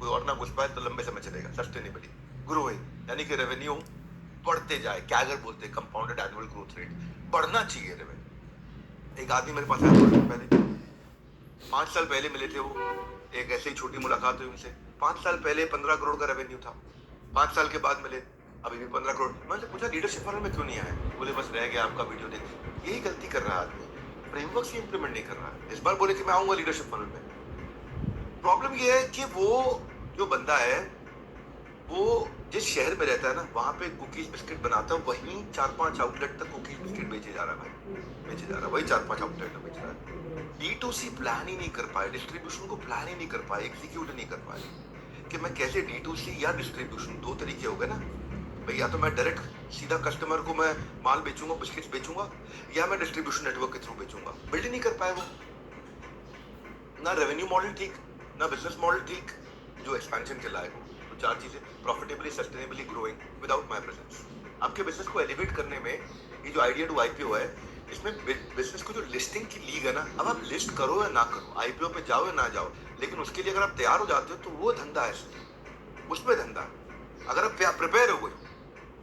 कोई और ना घुस पाए तो लंबे समय चलेगा। सस्टेनेबली ग्रोइंग यानी कि रेवेन्यू बढ़ते जाए, कैगर बोलते हैं, कंपाउंडेड एनुअल ग्रोथ रेट, बढ़ना चाहिए रेवेन्यू। एक आदमी मेरे पास आया थोड़े दिन पहले, 5 साल पहले मिले थे वो, एक ऐसे ही छोटी मुलाकात हुई उनसे। 5 साल पहले 15 करोड़ का रेवेन्यू था, 5 साल के बाद मिले अभी भी 15 करोड़। मैंने पूछा लीडरशिप फनल में क्यों नहीं आए? बोले बस रह गया आपका वीडियो देख। यही गलती कर रहा है आदमी, फ्रेमवर्क से इंप्लीमेंट नहीं कर रहा है। इस बार बोले कि मैं आऊंगा लीडरशिप फनल में। प्रॉब्लम ये है कि वो जो बंदा है वो जिस शहर में रहता है ना, वहां पे कुकीज बिस्किट बनाता है, वहीं 4-5 आउटलेट तक कुकीज बिस्किट बेचे जा रहा है भाई, बेचे जा रहा है, वही 4-5 आउटलेट में बेच रहा है। D2C प्लान ही नहीं कर पाए, डिस्ट्रीब्यूशन को प्लान ही नहीं कर पाए, एग्जीक्यूट नहीं कर पाए कि मैं कैसे D2C या डिस्ट्रीब्यूशन, दो तरीके हो गए ना भाई, या तो मैं डायरेक्ट सीधा कस्टमर को मैं माल बेचूंगा, बिस्किट्स बेचूंगा, या मैं डिस्ट्रीब्यूशन नेटवर्क के थ्रू बेचूंगा। बिल्ड ही नहीं कर पाए वो, ना रेवेन्यू मॉडल ठीक, ना बिजनेस मॉडल ठीक जो एक्सपेंशन के लायक हो। तो 4 चीजें, profitably, sustainably growing without my presence. आपके बिजनेस को एलिवेट करने में ये जो आइडिया टू आईपीओ है, इसमें बिजनेस को जो लिस्टिंग की लीग है ना, अब आप लिस्ट करो या ना करो, आईपीओ पे जाओ या ना जाओ, लेकिन उसके लिए अगर आप तैयार हो जाते हो तो वो धंधा है, उसमें धंधा है। अगर आप प्रिपेयर हो गए,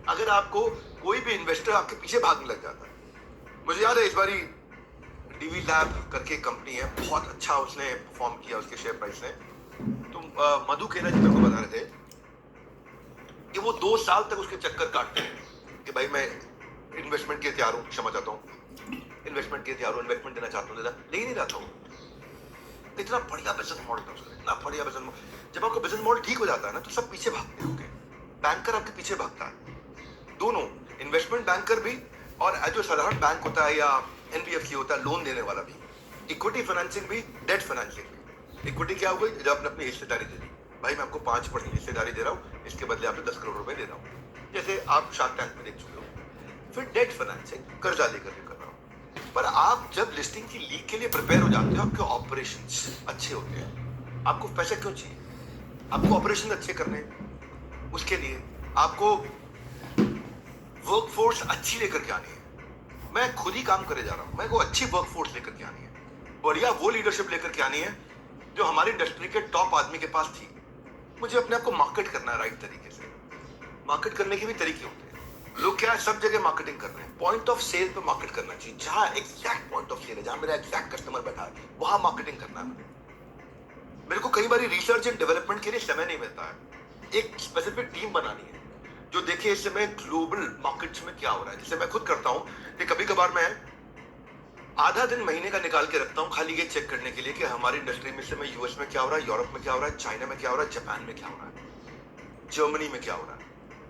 अगर आपको कोई भी इन्वेस्टर आपके पीछे भागने लग जाता है। मुझे याद है इस बारी डीवी लैब करके कंपनी है, बहुत अच्छा उसने परफॉर्म किया, उसके शेयर प्राइस ने। तो मधु केना जी मेरे को बता रहे थे कि वो 2 साल तक उसके चक्कर काटते हैं कि भाई मैं इन्वेस्टमेंट के तैयार हूं, क्षमा चाहता हूं, इन्वेस्टमेंट के तैयार हूं, इन्वेस्टमेंट देना चाहता हूं, ले नहीं रहा था वो। इतना बढ़िया बिजनेस मॉडल था उसका, इतना बढ़िया बिजनेस मॉडल। जब आपका बिजनेस मॉडल ठीक हो जाता है ना, तो सब पीछे भागते होंगे, बैंकर आपके पीछे भागता है, दोनों, इन्वेस्टमेंट बैंकर भी और जो साधारण बैंक होता है या एनबीएफसी होता है लोन देने वाला भी, इक्विटी फाइनेंसिंग भी, डेट फाइनेंसिंग भी। इक्विटी क्या हो गई? जब आपने अपनी हिस्सेदारी दे दी, भाई मैं आपको 5% हिस्सेदारी दे रहा हूं, इसके बदले आपको 10 करोड़ रुपए दे रहा हूं, जैसे आप शार्क टैंक में देख चुके हो। फिर डेट फाइनेंसिंग, कर्जा लेकर के कर रहा हूं। पर आप जब लिस्टिंग की लीग के लिए प्रिपेयर हो जाते हो, आपके ऑपरेशंस अच्छे होते हैं। आपको पैसे क्यों चाहिए? आपको ऑपरेशन अच्छे करने, उसके लिए आपको वर्कफोर्स अच्छी लेकर के आनी है। मैं खुद ही काम करे जा रहा हूं, मैं को अच्छी वर्कफोर्स लेकर के आनी है, बढ़िया वो लीडरशिप लेकर के आनी है जो हमारी इंडस्ट्री के टॉप आदमी के पास थी। मुझे अपने आप को मार्केट करना है राइट तरीके से। मार्केट करने के भी तरीके होते हैं। लोग क्या है, सब जगह मार्केटिंग कर रहे हैं। पॉइंट ऑफ सेल पे मार्केट करना चाहिए, जहां एग्जैक्ट पॉइंट ऑफ सेल है, जहां मेरा एग्जैक्ट कस्टमर बैठा है, वहां मार्केटिंग करना है। मेरे को कई बार रिसर्च एंड डेवलपमेंट के लिए समय नहीं मिलता है। एक स्पेसिफिक टीम बनानी है जो देखे इस समय ग्लोबल मार्केट्स में क्या हो रहा है। जैसे मैं खुद करता हूं कि कभी कभार मैं आधा दिन महीने का निकाल के रखता हूं खाली ये चेक करने के लिए कि हमारी इंडस्ट्री में इस समय यूएस में क्या हो रहा है, यूरोप में क्या हो रहा है, चाइना में क्या हो रहा है, जापान में क्या हो रहा है, जर्मनी में क्या हो रहा है,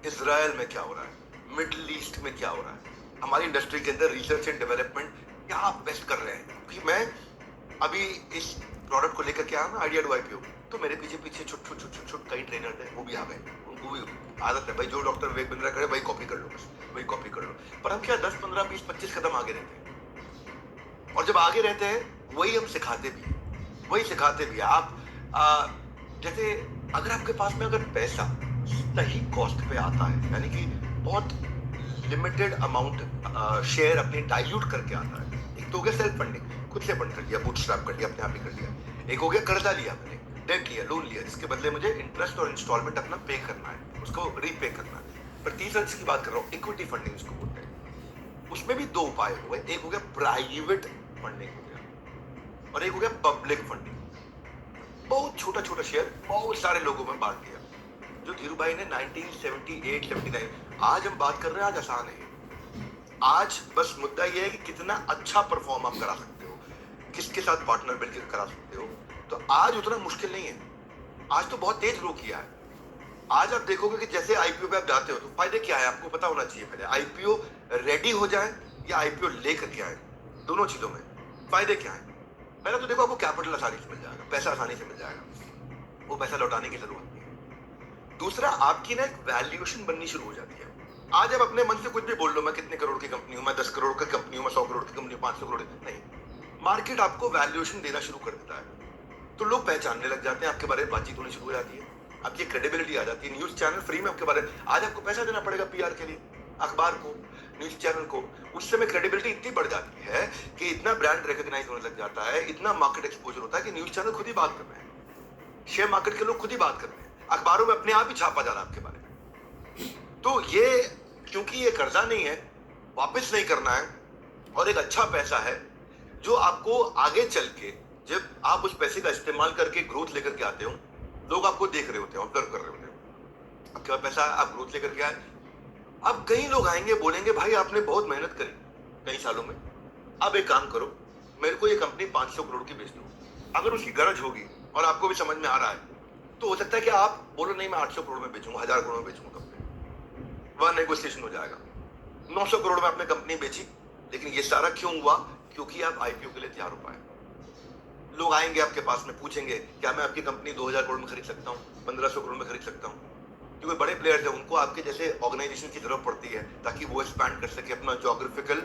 इसराइल में क्या हो रहा है, मिडिल ईस्ट में क्या हो रहा है। हमारी इंडस्ट्री के अंदर रिसर्च एंड डेवलपमेंट क्या बेस्ट कर रहे हैं। क्योंकि मैं अभी इस प्रोडक्ट को लेकर के आया ना, आइडिया टू आईपीओ, तो मेरे पीछे पीछे छोट कई ट्रेनर थे, वो भी आ गए। उनको भी आदत है भाई, जो डॉक्टर विवेक बिंद्रा करे भाई कॉपी कर लो, बस वही कॉपी कर लो। पर हम क्या 10, 15, 20, 25 कदम आगे रहते हैं, और जब आगे रहते हैं वही हम सिखाते भी, वही सिखाते भी। आप जैसे अगर आपके पास में अगर पैसा सही कॉस्ट पे आता है, यानी कि बहुत लिमिटेड अमाउंट शेयर अपनी डाइल्यूट करके आता है। एक तो हो गया सेल्फ फंडिंग, खुद से फंड कर लिया, बूटस्ट्रैप कर लिया, अपने आप ही कर लिया। एक हो गया कर्जा लिया मैंने, डेट लिया, लोन लिया, जिसके बदले मुझे इंटरेस्ट और इंस्टॉलमेंट अपना पे करना है, उसको रीपे करना है। पर तीसरा जिसकी बात कर रहा हूँ, इक्विटी फंडिंग उसको बोलते हैं। उसमें भी 2 उपाय हुए, एक हो गया प्राइवेट फंडिंग हो गया, और एक हो गया पब्लिक फंडिंग। बहुत छोटा छोटा शेयर बहुत सारे लोगों में बांट दिया, जो धीरू भाई ने 1978 79। आज हम बात कर रहे हैं, आज आसान है। आज बस मुद्दा यह है कि कितना अच्छा परफॉर्म आप करा सकते हो, किसके साथ पार्टनर बिल्कुल करा सकते हो। तो आज उतना मुश्किल नहीं है, आज तो बहुत तेज ग्रो किया है। आज आप देखोगे कि जैसे आईपीओ पे आप जाते हो तो फायदे क्या है आपको पता होना चाहिए। पहले आईपीओ रेडी हो जाए या आईपीओ लेकर के आए, दोनों चीजों में फायदे क्या है। पहले तो देखो, आपको कैपिटल आसानी से मिल जाएगा, पैसा आसानी से मिल जाएगा, वो पैसा लौटाने की जरूरत नहीं है। दूसरा, आपकी ना एक वैल्यूएशन बननी शुरू हो जाती है। आज आप अपने मन से कुछ भी बोल लो, मैं कितने करोड़ की कंपनी हूं, मैं 10 करोड़ की कंपनी हूं, मैं 100 करोड़ की कंपनी हूं, 500 करोड़, नहीं, मार्केट आपको वैल्यूएशन देना शुरू कर देता है। तो लोग पहचानने लग जाते हैं, आपके बारे में बातचीत होनी शुरू हो जाती है, आपकी क्रेडिबिलिटी आ जाती है। न्यूज चैनल फ्री में आपके बारे में, आज आपको पैसा देना पड़ेगा पीआर के लिए, अखबार को, न्यूज चैनल को। उस समय क्रेडिबिलिटी इतनी बढ़ जाती है कि इतना ब्रांड रिकॉग्नाइज होने लग जाता है, इतना मार्केट एक्सपोजर होता है कि न्यूज चैनल खुद ही बात कर रहे हैं शेयर मार्केट के लोग खुद ही बात कर रहे हैं, अखबारों में अपने आप ही छापा जा रहा है आपके बारे में। तो ये, क्योंकि ये कर्जा नहीं है, वापस नहीं करना है, और एक अच्छा पैसा है जो आपको आगे चल के, जब आप उस पैसे का इस्तेमाल करके ग्रोथ लेकर के आते हो, लोग आपको देख रहे होते हैं, ऑब्जर्व कर रहे होते हैं, आपके पास पैसा है, आप ग्रोथ लेकर के आए। अब कई लोग आएंगे, बोलेंगे भाई आपने बहुत मेहनत करी कई सालों में, अब एक काम करो, मेरे को ये कंपनी 500 करोड़ की बेच दो। अगर उसकी गरज होगी और आपको भी समझ में आ रहा है, तो हो सकता है कि आप बोलो नहीं मैं 800 करोड़ में बेचूंगा, 1000 करोड़ में बेचूंगा कंपनी, वह नेगोशिएशन हो जाएगा। 900 करोड़ में आपने कंपनी बेची, लेकिन ये सारा क्यों हुआ? क्योंकि आप आईपीओ के लिए तैयार हो पाए। लोग आएंगे आपके पास में, पूछेंगे क्या मैं आपकी कंपनी 2000 करोड़ में खरीद सकता हूँ, 1500 करोड़ में खरीद सकता हूँ? क्योंकि बड़े प्लेयर्स हैं, उनको आपके जैसे ऑर्गेनाइजेशन की जरूरत पड़ती है ताकि वो एक्सपैंड कर सके, अपना जोग्राफिकल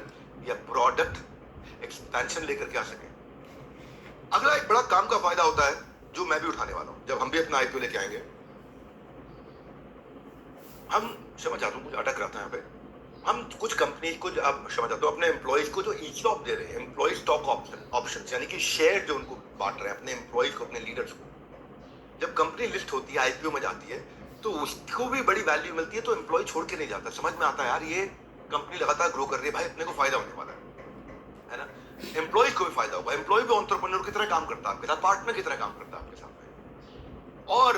या प्रोडक्ट एक्सपेंशन लेकर के आ सके। अगला एक बड़ा काम का फायदा होता है जो मैं भी उठाने वाला हूं, जब हम भी अपना आईपीओ लेके आएंगे। हम क्षमा चाहता हूं, मुझे अटक रहा था यहाँ पे। हम कुछ कंपनी को, आप क्षमा चाहता हूं, अपने एम्प्लॉइज को जो ईसॉप दे रहे हैं, एम्प्लॉय स्टॉक ऑप्शन, यानी कि शेयर जो उनको बांट रहे हैं अपने एम्प्लॉइज को, अपने लीडर्स को। जब कंपनी लिस्ट होती है, आईपीओ में जाती है, तो उसको भी बड़ी वैल्यू मिलती है, तो एम्प्लॉय छोड़ के नहीं जाता। समझ में आता है यार ये कंपनी लगातार ग्रो कर रही है, भाई अपने को फायदा होने वाला है ना? एम्प्लॉइज को भी फायदा होगा, एम्प्लॉय भी एंटरप्रेन्योर की तरह काम करता है आपके साथ, पार्टनर की तरह काम करता है आपके साथ में। और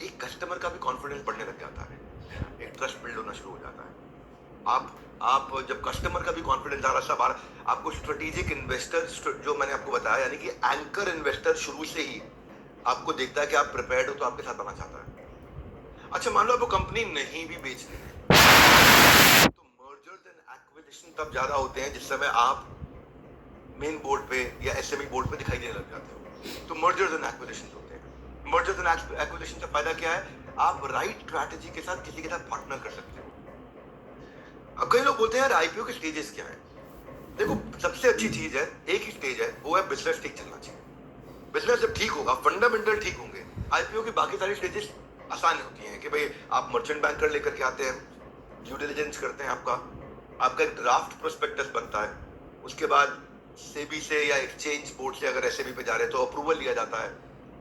एक कस्टमर का भी कॉन्फिडेंस बढ़ने लग जाता है, एक ट्रस्ट बिल्ड होना शुरू हो जाता है। आप जब कस्टमर का भी कॉन्फिडेंस आ रहा, सब आ रहा, आपको स्ट्रेटेजिक इन्वेस्टर, जो मैंने आपको बताया, यानी कि एंकर इन्वेस्टर शुरू से ही आपको देखता है कि आप प्रिपेयर्ड हो, तो आपके साथ आना चाहता है। अच्छा, मान लो आपको कंपनी नहीं भी बेचनी है, तो मर्जर्स एंड एक्विजिशन तब ज्यादा होते हैं जिस समय आप मेन बोर्ड पे या एसएमई बोर्ड पे दिखाई देने लग जाते हो। तो मर्जर्स एंड एक्विजिशन होते हैं। मर्जर्स एंड एक्विजिशन का फायदा क्या है? आप राइट स्ट्रैटेजी के साथ किसी के साथ पार्टनर कर सकते हो। अब कई लोग बोलते हैं यार आईपीओ के स्टेजेस क्या है? देखो, सबसे अच्छी चीज है, एक ही स्टेज है, वो है बिजनेस ठीक चलना चाहिए। बिजनेस जब ठीक होगा, फंडामेंटल ठीक होंगे, आईपीओ की बाकी सारी स्टेजेस आसान होती हैं कि भाई आप मर्चेंट बैंकर लेकर के आते हैं, ड्यू डिलिजेंस करते हैं, आपका एक ड्राफ्ट प्रोस्पेक्टस बनता है, उसके बाद सेबी से या एक्सचेंज बोर्ड से अगर एसएबी पे जा रहे हैं तो अप्रूवल लिया जाता है,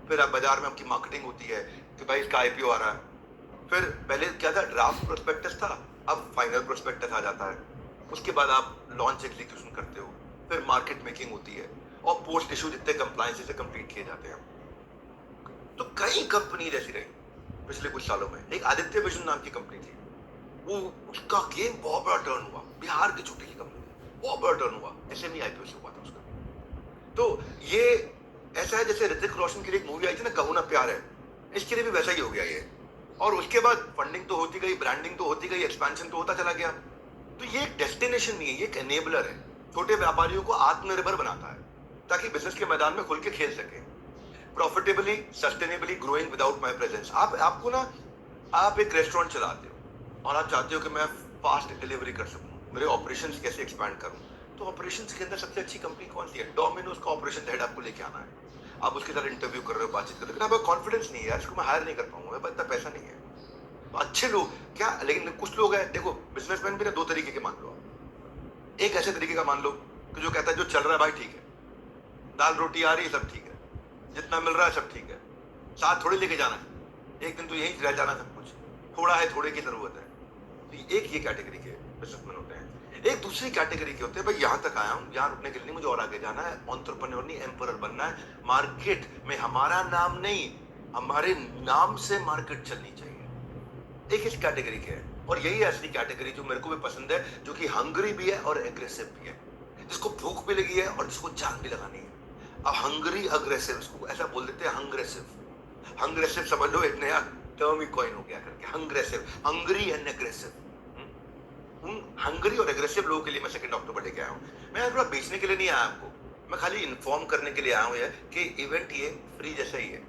फिर आप बाजार में आपकी मार्केटिंग होती है कि भाई इसका आईपीओ आ रहा है। फिर पहले क्या था, ड्राफ्ट प्रोस्पेक्टस था, अब फाइनल प्रोस्पेक्टस आ जाता है, उसके बाद आप लॉन्च एग्जीक्यूशन करते हो, फिर मार्केट मेकिंग होती है, और पोस्ट इशू जितने कंप्लायंस से कंप्लीट किए जाते हैं। तो कई कंपनी जैसी रही पिछले कुछ सालों में। एक आदित्य विजन नाम की कंपनी थी, वो उसका गेम बहुत बड़ा टर्न हुआ, बिहार की छोटी सी कंपनी, बहुत बड़ा टर्न हुआ, एसएमई आईपीओ से हुआ था उसका। तो ये ऐसा है जैसे ऋतिक रोशन की एक मूवी आई थी ना, कहूं ना प्यार है, इसके लिए भी वैसा ही हो गया ये। और उसके बाद फंडिंग तो होती गई, ब्रांडिंग तो होती गई, एक्सपेंशन तो होता चला गया। तो ये एक डेस्टिनेशन नहीं है, ये एक एनेबलर है, छोटे व्यापारियों को आत्मनिर्भर बनाता है ताकि बिजनेस के मैदान में खुल के खेल सके, profitably, sustainably growing without my presence. आपको ना, आप एक रेस्टोरेंट चलाते हो और आप चाहते हो कि मैं फास्ट डिलीवरी कर सकूं, मेरे ऑपरेशंस कैसे एक्सपैंड करूं, तो ऑपरेशंस के अंदर सबसे अच्छी कंपनी कौन सी है? डोमिनोज का ऑपरेशन हेड आपको लेके आना है, आप उसके साथ इंटरव्यू कर रहे हो, बातचीत कर रहे हो, लेकिन आपका कॉन्फिडेंस नहीं है यार, इसको मैं हायर नहीं कर पाऊंगा, मेरे पास इतना पैसा नहीं है। तो अच्छे लोग क्या, लेकिन कुछ लोग हैं, देखो बिजनेसमैन भी ना दो तरीके के मान लो। एक ऐसे तरीके का मान लो कि जो कहता है जो चल रहा है भाई ठीक है, दाल रोटी आ रही है सब ठीक है, जितना मिल रहा है सब ठीक है, साथ थोड़ी लेके जाना है, एक दिन तो यहीं रह जाना सब कुछ, थोड़ा है, थोड़े की जरूरत है। तो एक ये कैटेगरी के बिजनेसमैन होते हैं। एक दूसरी कैटेगरी के होते हैं, भाई यहाँ तक आया हूँ, यहाँ रुकने के लिए नहीं, मुझे और आगे जाना है, एंटरप्रेन्योर नहीं एम्परर बनना है, मार्केट में हमारा नाम नहीं, हमारे नाम से मार्केट चलनी चाहिए। एक इस कैटेगरी के है, और यही असली कैटेगरी जो मेरे को भी पसंद है, जो कि हंग्री भी है और एग्रेसिव भी है, जिसको भूख भी लगी है और जिसको जान भी लगानी है। अब हंग्री अग्रेसिव, इसको ऐसा बोल देते हैं हंग्रेसिव। हंग्रेसिव समझ लो, एक नया टर्म ही कॉइन हो गया करके, हंग्रेसिव, हंग्री एंड एग्रेसिव। हंग्री और एग्रेसिव लोगों के लिए मैं 2 अक्टूबर लेके आया हूँ। मैं थोड़ा बेचने के लिए नहीं आया आपको, मैं खाली इन्फॉर्म करने के लिए आया हूँ कि इवेंट ये फ्री जैसा ही है,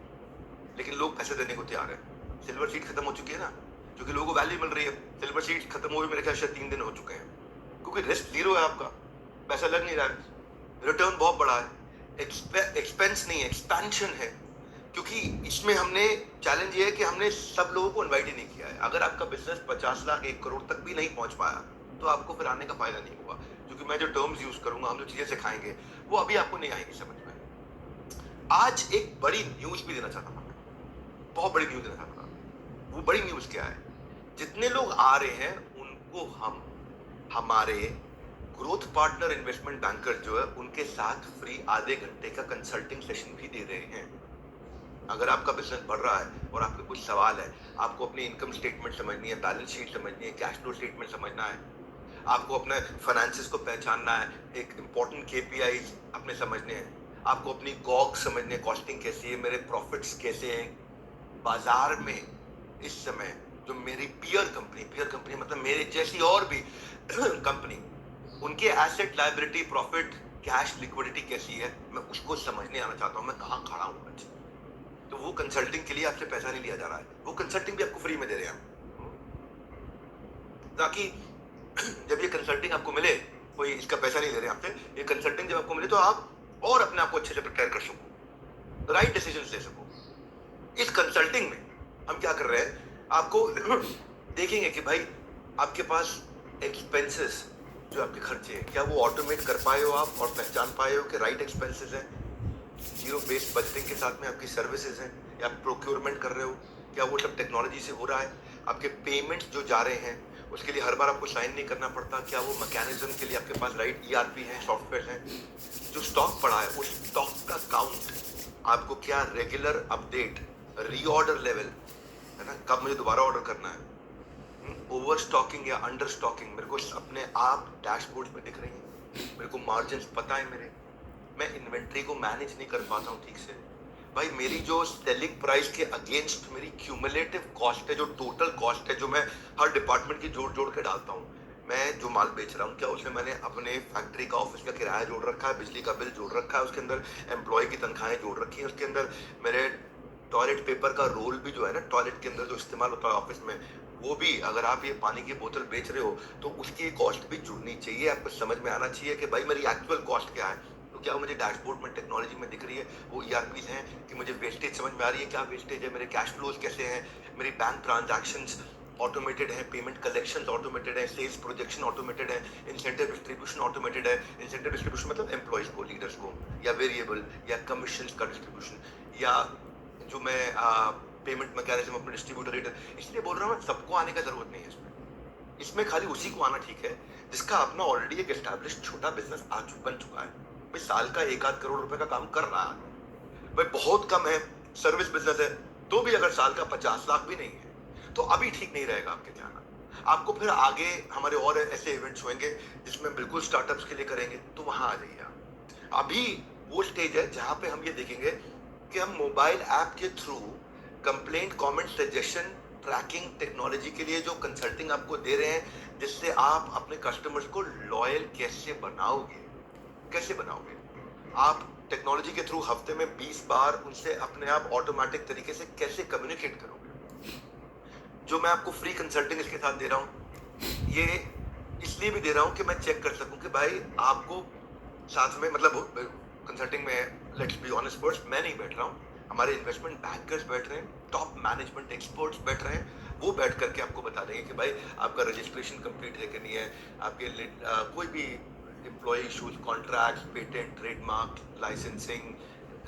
लेकिन लोग पैसे देने को तैयार है। सिल्वर सीट खत्म हो चुकी है ना, क्योंकि लोगों को वैल्यू मिल रही है। सिल्वर सीट खत्म हुए मेरे ख्याल से 3 दिन हो चुके हैं, क्योंकि रिस्क जीरो है, आपका पैसा लग नहीं रहा है, रिटर्न बहुत बड़ा है, एक्सपेंस नहीं है, एक्सपेंशन है। क्योंकि इसमें हमने चैलेंज ये है कि हमने सब लोगों को इनवाइट ही नहीं किया है। अगर आपका बिजनेस 50 लाख 1 करोड़ तक भी नहीं पहुंच पाया तो आपको फिर आने का फायदा नहीं होगा, क्योंकि मैं जो टर्म्स यूज करूंगा, हम जो चीजें सिखाएंगे वो अभी आपको नहीं आएंगी समझ में। आज एक बड़ी न्यूज भी देना चाहता था, बहुत बड़ी न्यूज देना चाहता था। वो बड़ी न्यूज क्या है? जितने लोग आ रहे हैं उनको हम हमारे ग्रोथ पार्टनर इन्वेस्टमेंट बैंकर जो है उनके साथ फ्री आधे घंटे का कंसल्टिंग सेशन भी दे रहे हैं। अगर आपका बिजनेस बढ़ रहा है और आपके कुछ सवाल है, आपको अपनी इनकम स्टेटमेंट समझनी है, बैलेंस शीट समझनी है, कैश फ्लो स्टेटमेंट समझना है, आपको अपने फाइनेंसेस को पहचानना है, एक इंपॉर्टेंट केपीआईज अपने समझने हैं, आपको अपनी कॉग समझने, कॉस्टिंग कैसी है, मेरे प्रॉफिट्स कैसे हैं बाजार में इस समय, जो मेरी पियर कंपनी मतलब मेरे जैसी और भी कंपनी, उनके asset, liability, profit, cash, liquidity कैसी है, मैं उसको समझने आना चाहता हूं, मैं कहां खड़ा हूं आज। तो वो कंसल्टिंग के लिए आपसे पैसा नहीं लिया जा रहा है, वो कंसल्टिंग भी आपको फ्री में दे रहे हैं, ताकि जब ये कंसल्टिंग आपको मिले, कोई इसका पैसा नहीं दे रहे आपसे, ये कंसल्टिंग जब आपको मिले तो आप और अपने आप को अच्छे से प्रिपेयर कर सको, राइट डिसीजन ले सको। इस कंसल्टिंग में हम क्या कर रहे हैं, आपको देखेंगे कि भाई आपके पास एक्सपेंसेस, जो आपके खर्चे हैं, क्या वो ऑटोमेट कर पाए हो आप और पहचान पाए हो कि राइट एक्सपेंसेस हैं, जीरो बेस्ड बजटिंग के साथ में आपकी सर्विसेज हैं, या आप प्रोक्योरमेंट कर रहे हो, क्या वो सब टेक्नोलॉजी से हो रहा है, आपके पेमेंट्स जो जा रहे हैं उसके लिए हर बार आपको साइन नहीं करना पड़ता, क्या वो मैकेनिज्म के लिए आपके पास राइट ईआरपी है, सॉफ्टवेयर हैं, जो स्टॉक पड़ा है उस स्टॉक का काउंट, आपको क्या रेगुलर अपडेट, रीऑर्डर लेवल है ना, कब मुझे दोबारा ऑर्डर करना है, ओवर स्टॉकिंग या अंडर स्टॉकिंग मेरे को अपने आप डैशबोर्ड में दिख रही है, मेरे को मार्जिन पता है मेरे, मैं इन्वेंट्री को मैनेज नहीं कर पाता हूँ ठीक से, भाई मेरी जो सेलिंग प्राइस के अगेंस्ट मेरी क्यूमुलेटिव कॉस्ट है, जो टोटल कॉस्ट है, जो मैं हर डिपार्टमेंट की जोड़ जोड़ के डालता हूँ, मैं जो माल बेच रहा हूँ क्या उसमें मैंने अपने फैक्ट्री का, ऑफिस का किराया जोड़ रखा है, बिजली का बिल जोड़ रखा है, उसके अंदर एम्प्लॉय की तनख्वाहें जोड़ रखी है, उसके अंदर मेरे टॉयलेट पेपर का रोल भी जो है ना, टॉयलेट के अंदर जो इस्तेमाल होता है ऑफिस में, वो भी अगर आप ये पानी की बोतल बेच रहे हो तो उसकी कॉस्ट भी जुड़नी चाहिए, आपको समझ में आना चाहिए कि भाई मेरी एक्चुअल कॉस्ट क्या है। तो क्या वो मुझे डैशबोर्ड में टेक्नोलॉजी में दिख रही है, वो ईआरपीज हैं, कि मुझे वेस्टेज समझ में आ रही है, क्या वेस्टेज है, मेरे कैश फ्लोज कैसे हैं, मेरी बैंक ट्रांजैक्शंस ऑटोमेटेड है, पेमेंट कलेक्शंस ऑटोमेटेड है, सेल्स प्रोजेक्शन ऑटोमेटेड है, इंसेंटिव डिस्ट्रीब्यूशन ऑटोमेटेड है, इंसेंटिव डिस्ट्रीब्यूशन मतलब एम्प्लॉयज को, लीडर्स को, या वेरिएबल या कमीशन का डिस्ट्रीब्यूशन, या जो मैं पेमेंट मैकेनिज्म अपने डिस्ट्रीब्यूटर रेटर, इसलिए बोल रहा हूँ सबको आने का जरूरत नहीं है इसमें, इसमें खाली उसी को आना ठीक है जिसका अपना ऑलरेडी एक एस्टैब्लिश छोटा बिजनेस आज बन चुका है, भाई साल का 1-8 करोड़ रुपए का काम कर रहा है, भाई बहुत कम है, सर्विस बिजनेस है तो भी अगर साल का 50 लाख भी नहीं है तो अभी ठीक नहीं रहेगा आपके जाना, आपको फिर आगे हमारे और ऐसे इवेंट्स होंगे जिसमें बिल्कुल स्टार्टअप्स के लिए करेंगे, तो वहां आ जाइए आप। अभी वो स्टेज है जहां पे हम ये देखेंगे कि हम मोबाइल ऐप के through complaint, comment, suggestion, tracking technology के लिए जो कंसल्टिंग आपको दे रहे हैं, जिससे आप अपने कस्टमर्स को लॉयल कैसे बनाओगे, कैसे बनाओगे आप टेक्नोलॉजी के थ्रू हफ्ते में 20 बार उनसे अपने आप ऑटोमेटिक तरीके से कैसे कम्युनिकेट करोगे। जो मैं आपको फ्री कंसल्टिंग इसके साथ दे रहा हूं, ये इसलिए भी दे रहा हूं कि मैं चेक कर सकूं कि भाई आपको साथ में, मतलब कंसल्टिंग में लेट्स बी ऑनेस्ट फर्स्ट, मैं नहीं बैठ रहा हूं, हमारे इन्वेस्टमेंट बैंकर्स बैठ रहे हैं, टॉप मैनेजमेंट एक्सपर्ट्स बैठ रहे हैं, वो बैठ करके आपको बता देंगे कि भाई आपका रजिस्ट्रेशन कंप्लीट है कि नहीं है, आपके कोई भी employ issues, contract, patent, trademark, licensing,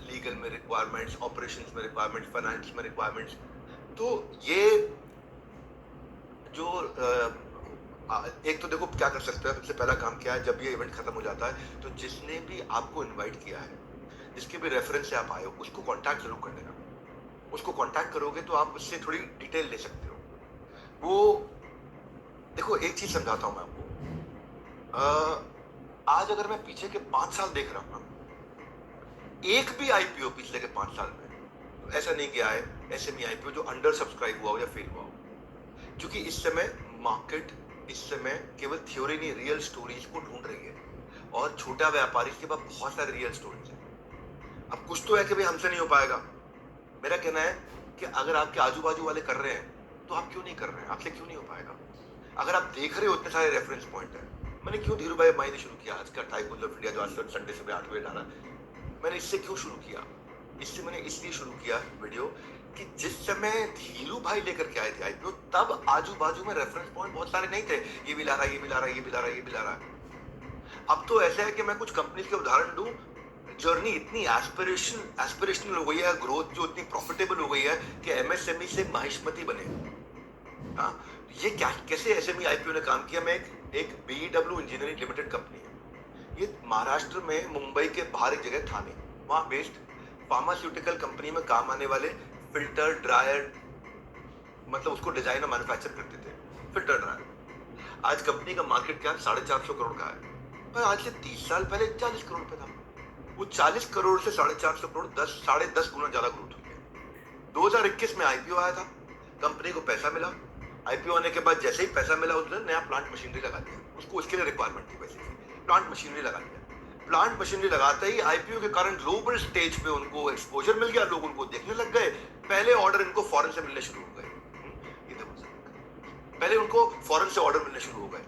legal में रिक्वायरमेंट्स, ऑपरेशंस में रिक्वायरमेंट्स, फाइनेंस में रिक्वायरमेंट्स, तो ये जो एक तो देखो क्या कर सकते हैं, सबसे पहला काम क्या है, जब ये इवेंट खत्म हो जाता है तो जिसने भी आपको इनवाइट किया है, जिसके भी रेफरेंस से आप आए हो, उसको कांटेक्ट जरूर कर लेना, उसको कांटेक्ट करोगे तो आप उससे थोड़ी डिटेल ले सकते हो। वो देखो एक चीज समझाता हूं मैं आपको, आज अगर मैं पीछे के 5 साल देख रहा हूं ना, एक भी आईपीओ पिछले के 5 साल में तो ऐसा नहीं गया है एसएमई आईपीओ जो अंडर सब्सक्राइब हुआ हो या फेल हुआ हो, क्योंकि इस समय मार्केट इस समय केवल थ्योरी नहीं, रियल स्टोरीज को ढूंढ रही है, और छोटा व्यापारी के पास बहुत सारे रियल स्टोरीज है। अब कुछ तो है कि भाई हमसे नहीं हो पाएगा, मेरा कहना है कि अगर आपके आजू बाजू वाले कर रहे हैं तो आप क्यों नहीं कर रहे हैं, आपसे क्यों नहीं हो पाएगा। अगर आप देख रहे हो इतने सारे रेफरेंस पॉइंट है, मैंने क्यों धीरू भाई माई ने शुरू किया, आज का टाइकून ऑफ इंडिया जो आज संडे सुबह 8 बजे डाला, मैंने इससे क्यों शुरू किया, इससे मैंने इसलिए शुरू किया वीडियो कि जिस समय धीरू भाई लेकर के आए थे आईपीओ, तब आजू बाजू में रेफरेंस पॉइंट बहुत सारे नहीं थे, ये भी ला रहा है, ये भी ला रहा है, ये भी ला रहा है, ये भी ला रहा है। अब तो ऐसा है कि मैं कुछ कंपनी के उदाहरण दूं, जर्नी इतनी एस्पिरेशनल हो गई है, ग्रोथ जो इतनी प्रॉफिटेबल हो गई है कि एमएसएमई से माहिष्मती बने। हाँ, ये क्या कैसे एसएमई आईपीओ ने काम किया। मैं एक बीईडब्ल्यू इंजीनियरिंग लिमिटेड कंपनी है, ये महाराष्ट्र में मुंबई के बाहर एक जगह ठाणे, वहां बेस्ड फार्मास्यूटिकल कंपनी में काम आने वाले फिल्टर ड्रायर, मतलब उसको डिजाइन और मैन्युफैक्चर करते थे फिल्टर ड्रायर। आज कंपनी का मार्केट कैप 450 करोड़ का है, पर आज से 30 साल पहले 40 करोड़ पे था। वो 40 करोड़ से 450 करोड़ 10 गुना ज्यादा ग्रोथ हुई है। 2021 में आईपीओ आया था, कंपनी को पैसा मिला। आईपीओ आने के बाद जैसे ही पैसा मिला उसने नया प्लांट मशीनरी लगा दिया, उसको उसके लिए रिक्वायरमेंट थी पैसे की, प्लांट मशीनरी लगा दिया। प्लांट मशीनरी लगाते ही आईपीओ के कारण ग्लोबल स्टेज पे उनको एक्सपोजर मिल गया, लोग उनको देखने लग गए। पहले ऑर्डर इनको फॉरेन से मिलने शुरू हो गए। ये देखो सर, पहले उनको फॉरेन से ऑर्डर मिलने शुरू हो गए।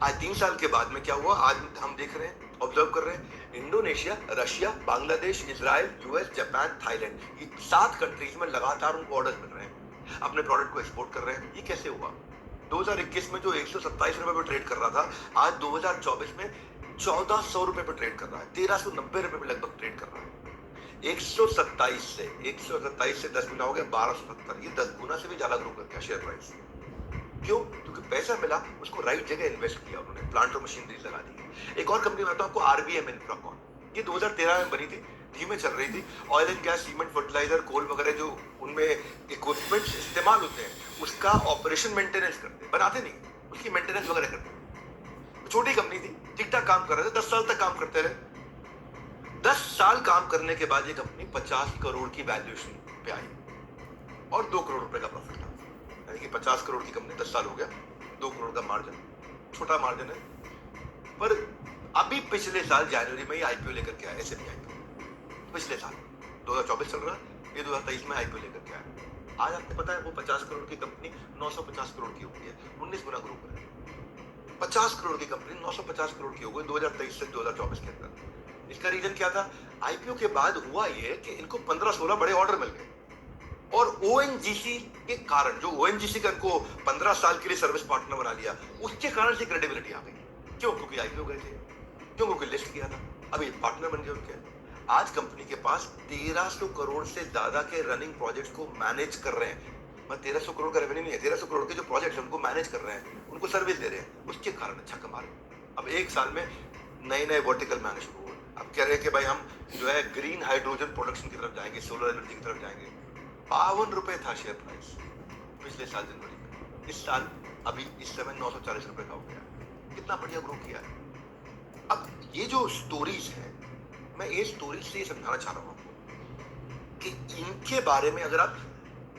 आज 3 साल के बाद में क्या हुआ, आज हम देख रहे हैं, ऑब्जर्व कर रहे हैं, Indonesia, Russia, Bangladesh, Israel, US, Japan, Thailand, ये 7 कंट्रीज में लगातार उनको ऑर्डर मिल रहे हैं, अपने प्रोडक्ट को एक्सपोर्ट कर रहे हैं। ये कैसे हुआ? 2021 में जो 127 रुपए पे ट्रेड कर रहा था, आज 2024 में 1400 रुपए पे ट्रेड कर रहा है, 1390 रुपए पे लगभग ट्रेड कर रहा है। 127 से 10 गुना हो गया 1270, ये 10 गुना से भी ज्यादा ग्रो कर गया शेयर प्राइस। क्यों? क्योंकि पैसा मिला, उसको राइट जगह इन्वेस्ट किया उन्होंने, प्लांट और मशीनरी लगा दी। एक और कंपनी बताता हूं आपको, आरबीएम इंफ्राकॉन, ये 2013 में बनी थी, धीमे चल रही थी। Oil and gas, cement, fertiliser, coal वगैरह जो उनमें इक्विपमेंट्स इस्तेमाल होते हैं, उसका ऑपरेशन मेंटेनेंस करते, बनाते नहीं, उसकी मेंटेनेंस वगैरह करते। छोटी कंपनी थी, ठीक ठाक काम कर रहे थे, 10 साल तक काम करते रहे। 10 साल काम करने के बाद ये कंपनी 50 करोड़ की वैल्यूएशन पे आई और 2 करोड़ रुपए का प्रॉफिट था। यानी कि 50 करोड़ की कंपनी 10 साल हो गया, 2 करोड़ का मार्जिन, छोटा मार्जिन है। पर अभी पिछले साल जनवरी में ही आईपीओ लेकर के आया, एसएमई आईपीओ पिछले साल 2024 चल रहा है, ये 2023 में आईपीओ लेकर के आया। आज आपको पता है वो 50 करोड़ की कंपनी 950 करोड़ की हो गई है, 19 गुना ग्रो कर है। 50 करोड़ की कंपनी 950 करोड़ की हो गई 2023 से 2024 के अंदर। इसका रीजन क्या था? आईपीओ के बाद हुआ ये कि इनको 15-16 बड़े ऑर्डर मिल गए, और ओएनजीसी के कारण, जो ओएनजीसी का इनको 15 साल के लिए सर्विस पार्टनर बना लिया, उसके कारण से क्रेडिबिलिटी आ गई। क्यों? क्योंकि आईपीओ गए थे, क्यों? क्योंकि लिस्ट किया था, अभी पार्टनर बन गए उनके। आज कंपनी के पास 1300 करोड़ से ज्यादा के रनिंग प्रोजेक्ट्स को मैनेज कर रहे हैं। मैं 1300 करोड़ का रेवेन्यू नहीं है, 1300 करोड़ के जो प्रोजेक्ट्स उनको मैनेज कर रहे हैं, उनको सर्विस दे रहे हैं, उसके कारण अच्छा कमा रहे हैं। अब एक साल में नए वर्टिकल मैनेज शुरू हो। अब कह रहे हैं कि भाई हम जो है ग्रीन हाइड्रोजन प्रोडक्शन की तरफ जाएंगे, सोलर एनर्जी की तरफ जाएंगे। 52 रुपए था शेयर प्राइस पिछले साल जनवरी में, इस साल अभी इस समय 940 रुपए का हो गया। कितना बढ़िया ग्रो किया है। अब ये जो स्टोरीज है, मैं ये स्टोरी से ये समझाना चाह रहा हूं आपको कि इनके बारे में अगर आप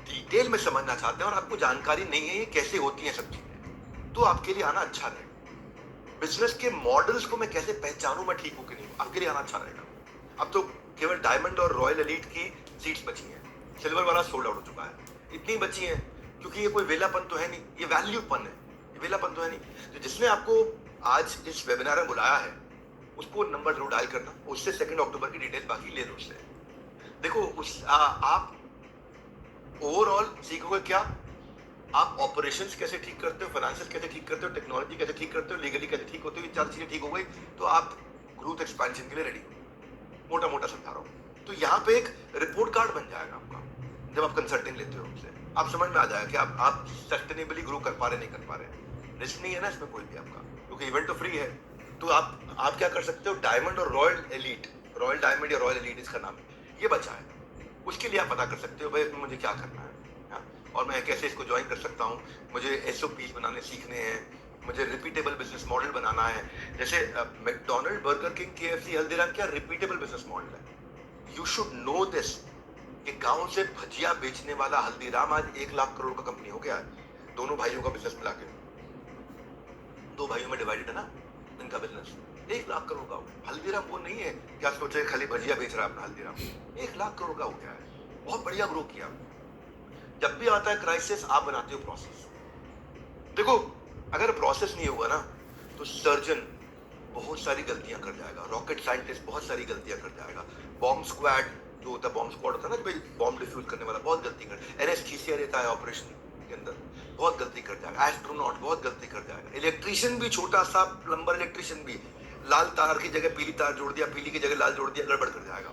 डिटेल में समझना चाहते हैं और आपको जानकारी नहीं है ये कैसे होती है सब चीजें, तो आपके लिए आना अच्छा रहेगा। बिजनेस के मॉडल्स को मैं कैसे पहचानूं मैं ठीक हूं कि नहीं, आपके लिए आना अच्छा रहेगा। अब तो केवल डायमंड और रॉयल एलीट की सीट्स बची हैं, सिल्वर वाला सोल्ड आउट हो चुका है। इतनी बची है क्योंकि ये कोई वेलापन तो है नहीं, ये वैल्यूपन है, ये वेलापन तो है नहीं। तो जिसने आपको आज इस वेबिनार में बुलाया है उसको नंबर जरूर डायल करना, उससे 2 अक्टूबर की डिटेल बाकी ले लो उससे। देखो आप ओवरऑल सीखोगे क्या, आप ऑपरेशंस कैसे ठीक करते हो, फाइनेंशियल कैसे ठीक करते हो, टेक्नोलॉजी कैसे ठीक करते हो, लीगली कैसे ठीक होते हो। ये 4 चीजें ठीक हो गई तो आप ग्रोथ एक्सपेंशन के लिए रेडी हो। मोटा मोटा समझा रहा हूं। तो यहाँ पे एक रिपोर्ट कार्ड बन जाएगा आपका, जब आप कंसल्टिंग लेते हो हमसे आप समझ में आ जाएगा कि आप सस्टेनेबली ग्रो कर पा रहे नहीं कर पा रहे। रिस्क नहीं है ना इसमें कोई भी आपका, क्योंकि इवेंट तो फ्री है। तो आप क्या कर सकते हो, डायमंड और रॉयल एलीट, रॉयल डायमंड या रॉयल एलीट इसका नाम है, ये बचा है। उसके लिए आप पता कर सकते हो भाई इसमें मुझे क्या करना है, और मैं कैसे इसको ज्वाइन कर सकता हूँ। मुझे एसओपी बनाने सीखने हैं, मुझे रिपीटेबल बिजनेस मॉडल बनाना है। जैसे McDonald, burger king, KFC, Haldiram क्या रिपीटेबल बिजनेस मॉडल है। यू शुड नो दिस कि गांव से भजिया बेचने वाला हल्दीराम आज 1 लाख करोड़ का कंपनी हो गया है। दोनों भाइयों का बिजनेस मिला के, 2 भाइयों में डिवाइडेड है ना इनका बिजनेस, 1 लाख करोड़ का हो। हल्दीराम वो नहीं है क्या सोचे खाली भजिया बेच रहा है अपना, हल्दीराम 1 लाख करोड़ का हो गया है। बहुत बढ़िया ग्रो किया। जब भी आता है क्राइसिस आप बनाते हो प्रोसेस। देखो अगर प्रोसेस नहीं होगा ना तो सर्जन बहुत सारी गलतियां कर जाएगा, रॉकेट साइंटिस्ट बहुत सारी गलतियां कर जाएगा, बॉम्ब स्क्वाड जो होता है, बॉम्ब स्क्वाड होता है ना भाई बॉम्ब डिफ्यूज करने वाला, बहुत गलती कर, एनेस्थीसिया रहता है ऑपरेशन के अंदर, बहुत गलती कर जाएगा, एस्ट्रोनॉट बहुत गलती कर जाएगा, इलेक्ट्रिशियन भी, छोटा सा प्लम्बर इलेक्ट्रिशियन भी लाल तार की जगह पीली तार जोड़ दिया, पीली की जगह लाल जोड़ दिया, गड़बड़ कर जाएगा।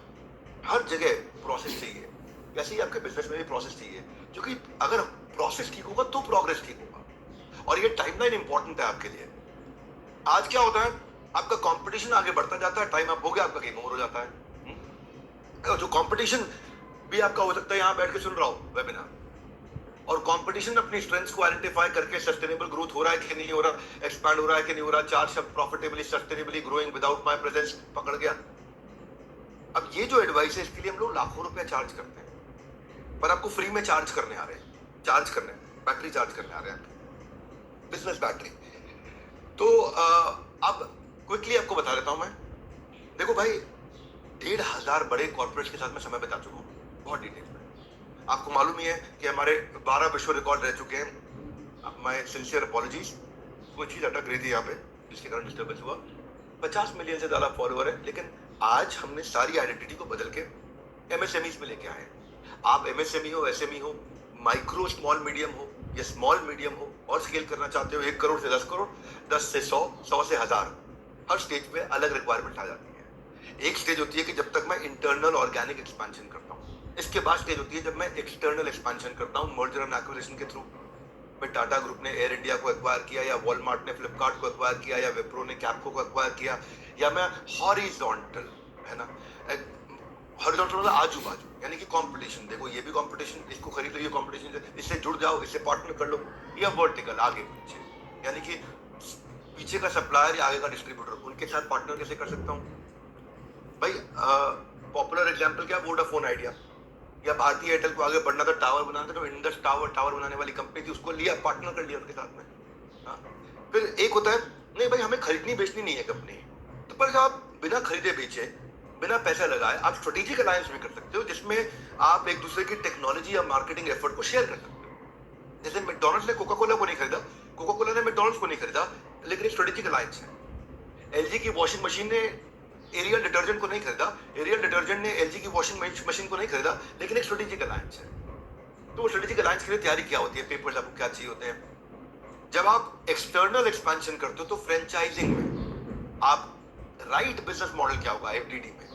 हर जगह प्रोसेस चाहिए। वैसे ही आपके बिजनेस में भी प्रोसेस चाहिए, क्योंकि अगर प्रोसेस ठीक होगा तो प्रोग्रेस ठीक होगा। और ये टाइमलाइन इंपॉर्टेंट है आपके लिए। आज क्या होता है, आपका कंपटीशन आगे बढ़ता जाता है, टाइम अप हो गया, आपका गेम ओवर हो जाता है। और जो कंपटीशन भी आपका हो सकता है यहां बैठ के सुन रहा हो वेबिनार, और कंपटीशन अपनी स्ट्रेंथ्स को आइडेंटिफाई करके सस्टेनेबल ग्रोथ हो रहा है कि नहीं हो रहा, एक्सपैंड हो रहा है कि नहीं हो रहा, चार शब्द profitably sustainably growing without my presence पकड़ गया। अब ये जो एडवाइस है इसके लिए हम लोग लाखों रुपया चार्ज करते हैं, पर आपको फ्री में चार्ज करने आ रहे हैं, चार्ज करने, बैटरी चार्ज करने आ रहे हैं, बिजनेस बैटरी। तो अब क्विकली आपको बता देता हूं मैं। देखो भाई, 1,500 बड़े कॉर्पोरेट्स के साथ मैं समय बिता चुका हूं, बहुत डिटेल में। आपको मालूम ही है कि हमारे 12 विश्व रिकॉर्ड रह चुके हैं। माय सिंसियर अपॉलॉजीज, कोई चीज अटक रही थी यहाँ पे जिसके कारण डिस्टर्बेंस हुआ। 50 मिलियन से ज्यादा फॉलोअर है, लेकिन आज हमने सारी आइडेंटिटी को बदल के एमएसएमईज में लेके आए हैं। आप एमएसएमई हो, एसएमई हो, माइक्रो स्मॉल मीडियम हो या स्मॉल मीडियम हो, और स्केल करना चाहते हो 1 करोड़ से 10 करोड़, 10 से 100, 100 से 1000, हर स्टेज पे अलग रिक्वायरमेंट आ जाती है। एक स्टेज होती है कि जब तक मैं इंटरनल ऑर्गेनिक एक्सपेंशन करता हूँ। इसके बाद स्टेज होती है जब मैं एक्सटर्नल एक्सपेंशन करता हूँ, मर्जर एंड एक्विजिशन के थ्रू। मैं टाटा ग्रुप ने एयर इंडिया को एक्वायर किया, या वॉलमार्ट ने फ्लिपकार्ट को एक्वायर किया, या विप्रो ने कैप्को को एक्वायर किया, या मैं हॉरिजॉन्टल, है ना, हॉरिजॉन्टल मतलब आजू बाजू, यानी कि कंपटीशन। देखो ये भी कंपटीशन, इसको खरीद लो, ये कंपटीशन, इससे जुड़ जाओ, इससे पार्टनर कर लो। या वर्टिकल, आगे पीछे, यानी कि पीछे का सप्लायर या आगे का डिस्ट्रीब्यूटर, उनके साथ पार्टनर कैसे कर सकता हूँ भाई। पॉपुलर एग्जांपल क्या, वोडाफोन आइडिया या भारतीय एयरटेल को आगे बढ़ना था, टावर बनाना था, तो इंडस टावर बनाने वाली कंपनी थी, उसको लिया, पार्टनर कर लिया उसके साथ में। हाँ? फिर एक होता है, नहीं भाई हमें खरीदनी बेचनी नहीं है कंपनी, तो पर आप बिना खरीदे बेचे, बिना पैसा लगाए आप स्ट्रेटेजिक अलायंस भी कर सकते हो, जिसमें आप एक दूसरे की टेक्नोलॉजी या मार्केटिंग एफर्ट को शेयर कर सकते हो। जैसे मैकडॉनल्ड्स ने कोका कोला को नहीं खरीदा, कोका कोला ने मैकडॉनल्ड्स को नहीं खरीदा, लेकिन एक स्ट्रेटेजिक अलायंस है। एलजी की वॉशिंग मशीन ने एरियल डिटर्जेंट को नहीं खरीदा, एरियल डिटर्जेंट ने एलजी की वॉशिंग मशीन को नहीं खरीदा, लेकिन एक स्ट्रेटेजिक अलायंस है। तो वो स्ट्रेटेजिक अलायंस के लिए तैयारी क्या होती है, पेपर्स आपको क्या चाहिए होते हैं। जब आप एक्सटर्नल एक्सपेंशन करते हो तो फ्रेंचाइजिंग में आप राइट बिजनेस मॉडल क्या होगा, एफडीडी में,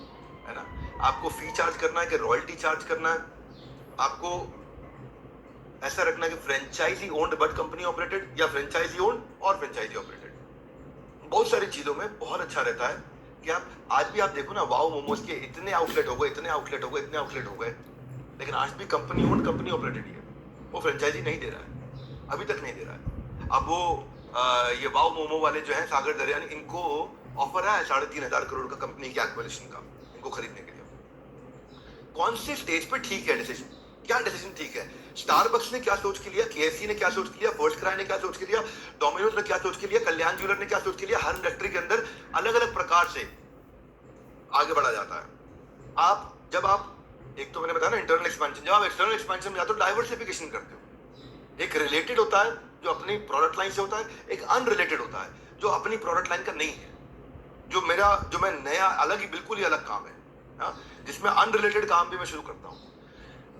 है ना, आपको फी चार्ज करना है कि रॉयल्टी चार्ज करना है, आपको ऐसा रखना है कि franchisee owned but company operated, या फ्रेंचाइजी ओन्ड और फ्रेंचाइजी ऑपरेटेड। बहुत सारी चीजों में बहुत अच्छा रहता है कि आप आज भी आप देखो ना, वाओ मोमोज के इतने आउटलेट हो गए, इतने आउटलेट हो गए, इतने आउटलेट हो गए, लेकिन आज भी कंपनी ओन्ड कंपनी ऑपरेटेड ही है, वो फ्रेंचाइजी नहीं दे रहा है, अभी तक नहीं दे रहा है। अब वो ये वाओ मोमो वाले जो हैं सागर दरियानी, इनको ऑफर है 3,500 करोड़ का कंपनी के एक्विजिशन का, इनको खरीदने के लिए। कौन से स्टेज पे ठीक है डिसीजन, क्या डिसीजन ठीक है। स्टारबक्स ने क्या सोच के लिया, केएफसी ने क्या सोच के लिया, फर्स्ट क्राई ने क्या सोच के लिया, डोमिनोज ने क्या सोच के लिया, कल्याण ज्वेलर ने क्या सोच के लिया। हर इंडस्ट्री के अंदर अलग अलग प्रकार से आगे बढ़ा जाता है। आप जब आप, एक तो मैंने बताया ना इंटरनल एक्सपेंशन, जब आप एक्सटर्नल एक्सपेंशन में जाते हो डाइवर्सिफिकेशन करते हो। एक रिलेटेड होता है जो अपनी प्रोडक्ट लाइन से होता है, एक अनरिलेटेड होता है जो अपनी प्रोडक्ट लाइन का नहीं है, जो मैं नया अलग ही बिल्कुल ही अलग काम है, जिसमें अनरिलेटेड काम भी मैं शुरू करता हूं।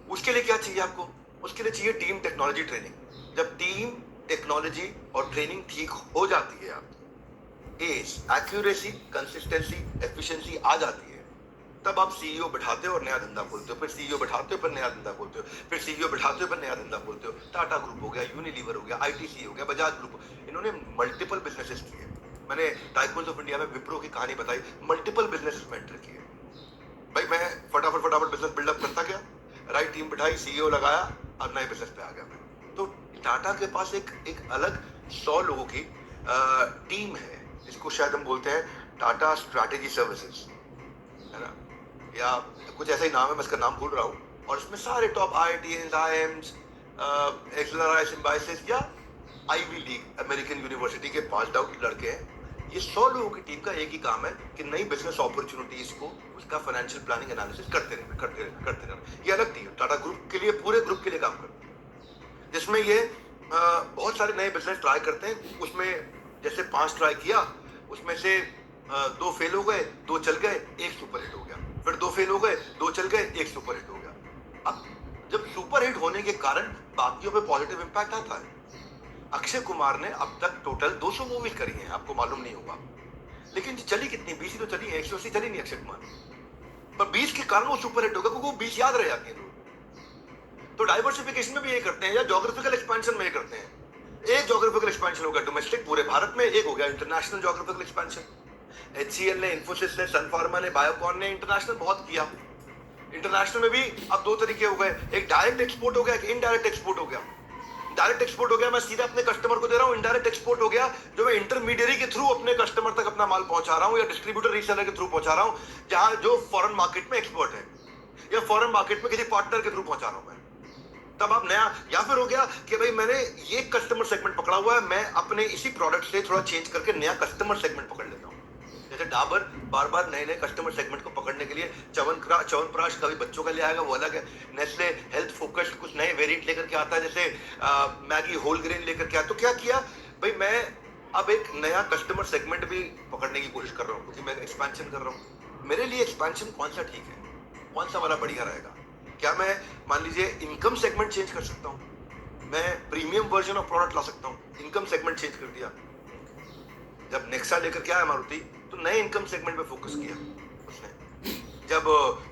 उसके लिए क्या चाहिए आपको, उसके लिए चाहिए टीम, टेक्नोलॉजी, ट्रेनिंग। जब टीम, टेक्नोलॉजी और ट्रेनिंग ठीक हो जाती है आपकी, एज, एक्यूरेसी, कंसिस्टेंसी, एफिशिएंसी आ जाती है, तब आप सीईओ बैठाते हो और नया धंधा खोलते हो, फिर सीईओ बैठाते हो, फिर नया धंधा खोलते हो, फिर सीईओ बैठाते हो, फिर नया धंधा खोलते हो। टाटा ग्रुप हो गया, यूनिलीवर हो गया, आईटीसी हो गया, बजाज ग्रुप, इन्होंने मल्टीपल बिजनेसेस किए। मैंने टाइकून्स ऑफ इंडिया में विप्रो की कहानी बताई, मल्टीपल बिजनेसेस में एंटर किए। भाई मैं फटाफट बिजनेस बिल्डअप करता गया, राइट टीम बिठाई, सीईओ लगाया, और नए बिजनेस पे आ गया मैं। तो टाटा के पास एक अलग 100 लोगों की टीम है, जिसको शायद हम बोलते हैं टाटा स्ट्रैटेजी सर्विसेज, है ना, या कुछ ऐसा ही नाम है, मैं इसका नाम भूल रहा हूँ। और इसमें सारे टॉप आईआईटीएंस, आईएम्स, एक्सेलराई, सिम्बाइसिस या आईवी लीग अमेरिकन यूनिवर्सिटी के पास्ड आउट लड़के हैं। ये 100 लोगों की टीम का एक ही काम है कि नई बिजनेस अपॉर्चुनिटीज को, उसका फाइनेंशियल प्लानिंग एनालिसिस करते रहना। ये अलग टीम टाटा ग्रुप के लिए, पूरे ग्रुप के लिए काम करती है, जिसमें ये बहुत सारे नए बिजनेस ट्राई करते हैं। उसमें जैसे 5 ट्राई किया, उसमें से 2 फेल हो गए, 2 चल गए, 1 सुपर हिट हो गया, फिर 2 फेल हो गए, 2 चल गए, 1 सुपर हिट हो गया। अब जब सुपर हिट होने के कारण बाकियों पे पॉजिटिव इंपैक्ट आता है। अक्षय कुमार ने अब तक टोटल 200 मूवीज करी हैं, आपको मालूम नहीं होगा, लेकिन चली कितनी, 20 ही तो चली है, 180 चली नहीं अक्षय कुमार, पर 20 के कारण वो सुपर हिट हो गया, क्योंकि वो 20 याद रह जाती है लोग। तो डाइवर्सिफिकेशन में भी ये करते हैं, या जोग्राफिकल एक्सपेंशन में ये करते हैं। एक जोग्राफिकल एक्सपेंशन हो गया डोमेस्टिक पूरे भारत में, एक हो गया इंटरनेशनल जोग्राफिकल एक्सपेंशन। एचसीएल ने, इन्फोसिस ने, सन फार्मा ने, बायोकॉन ने इंटरनेशनल बहुत किया। इंटरनेशनल में भी अब दो तरीके हो गए, एक डायरेक्ट एक्सपोर्ट हो गया, एक इनडायरेक्ट एक्सपोर्ट हो गया। डायरेक्ट एक्सपोर्ट हो गया, मैं सीधा अपने कस्टमर को दे रहा हूं। इनडायरेक्ट एक्सपोर्ट हो गया, जो मैं इंटरमीडियरी के थ्रू अपने कस्टमर तक अपना माल पहुंचा रहा हूं, या डिस्ट्रीब्यूटर रीसेलर के थ्रू पहुंचा रहा हूं, जहां जो फॉरेन मार्केट में एक्सपोर्ट है, या फॉरेन मार्केट में किसी पार्टनर के थ्रू पहुंचा रहा हूं मैं। तब आप नया, या फिर हो गया कि भाई मैंने ये कस्टमर सेगमेंट पकड़ा हुआ है, मैं अपने इसी प्रोडक्ट से थोड़ा चेंज करके नया कस्टमर सेगमेंट पकड़ लेता हूं। जैसे डाबर बार बार नए नए कस्टमर सेगमेंट को पकड़ने के लिए च्यवनप्राश कभी बच्चों का ले आएगा, वो अलग है। नेस्ले हेल्थ फोकस्ड कुछ नए वेरिएंट लेकर के आता है, जैसे मैगी होल ग्रेन लेकर के आता। तो क्या किया भाई, मैं अब एक नया कस्टमर सेगमेंट भी पकड़ने की कोशिश कर रहा हूँ, क्योंकि मैं एक्सपेंशन कर रहा हूँ। मेरे लिए एक्सपेंशन कौन सा ठीक है, कौन सा वाला बढ़िया रहेगा? क्या मैं मान लीजिए इनकम सेगमेंट चेंज कर सकता हूँ, मैं प्रीमियम वर्जन ऑफ प्रोडक्ट ला सकता हूँ। इनकम सेगमेंट चेंज कर दिया। जब नेक्सा लेकर के आया मारुति, तो नए इनकम सेगमेंट पे फोकस किया उसने। जब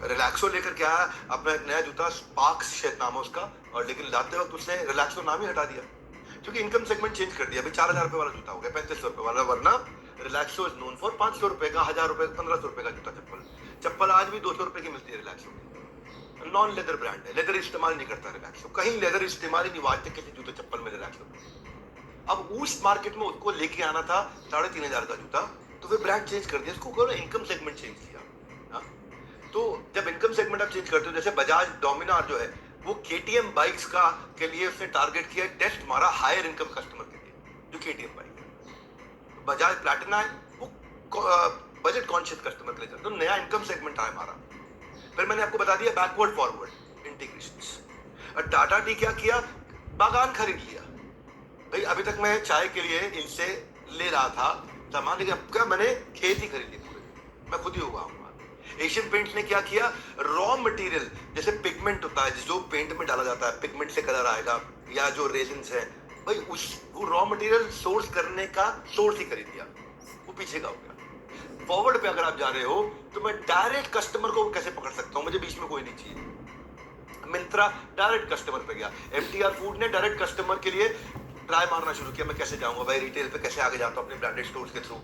रिलैक्सो लेकर के आया अपना एक नया जूता, स्पार्क्स शायद नाम है उसका, और लेकिन लाते वक्त उसने रिलैक्सो नाम ही हटा दिया, क्योंकि इनकम सेगमेंट चेंज कर दिया। भाई 4000 रुपए वाला जूता हो गया 3500 रुपए वाला, वरना रिलैक्सो इज नोन फॉर 500 रुपए का, 1000 रुपए 1500 रुपए का जूता। चप्पल आज भी 200 रुपए की मिलती है रिलैक्सो की। नॉन लेदर ब्रांड है, लेदर इस्तेमाल नहीं करता रिलैक्सो, कहीं लेदर इस्तेमाल ही नहीं वाजते किसी जूते चप्पल में रिलैक्सो। अब उस मार्केट में उसको लेके आना था 3500 का जूता, तो फिर ब्रांड चेंज कर दिया, इसको करो इनकम सेगमेंट चेंज किया। हाँ? तो जब इनकम सेगमेंट आप चेंज करते हो, जैसे बजाज डोमिनार जो है, वो केटीएम बाइक्स का के लिए उसने टारगेट किया, टेस्ट मारा हायर इनकम कस्टमर के लिए, जो केटीएम बाइक है। बजाज प्लैटिना है, वो बजट कॉन्शियस कस्टमर के लिए चलता, तो नया इनकम सेगमेंट आया हमारा। फिर मैंने आपको बता दिया बैकवर्ड फॉरवर्ड इंटीग्रेशन। और टाटा टी क्या किया, बागान खरीद लिया। भाई अभी तक मैं चाय के लिए इनसे ले रहा था सामान, लेकिन अब क्या मैंने खेत ही खरीद ली पूरे, मैं खुद ही उगाऊंगा। एशियन पेंट्स ने क्या किया, रॉ मटेरियल जैसे पिगमेंट होता है, जो पेंट में डाला जाता है, पिगमेंट से कलर आएगा, या जो रेजिन्स है, भाई वो रॉ मटेरियल सोर्स करने का सोर्स ही खरीद लिया, वो पीछे का हो गया। फॉरवर्ड पे अगर आप जा रहे हो, तो मैं डायरेक्ट कस्टमर को कैसे पकड़ सकता हूं, मुझे बीच में कोई नहीं चाहिए। मिंत्रा डायरेक्ट कस्टमर पे गया। एमटीआर फूड ने डायरेक्ट कस्टमर के लिए ट्राई मारना शुरू किया, मैं कैसे जाऊंगा भाई रिटेल पे, कैसे आगे जाता हूं अपने ब्रांडेड स्टोर्स के थ्रू।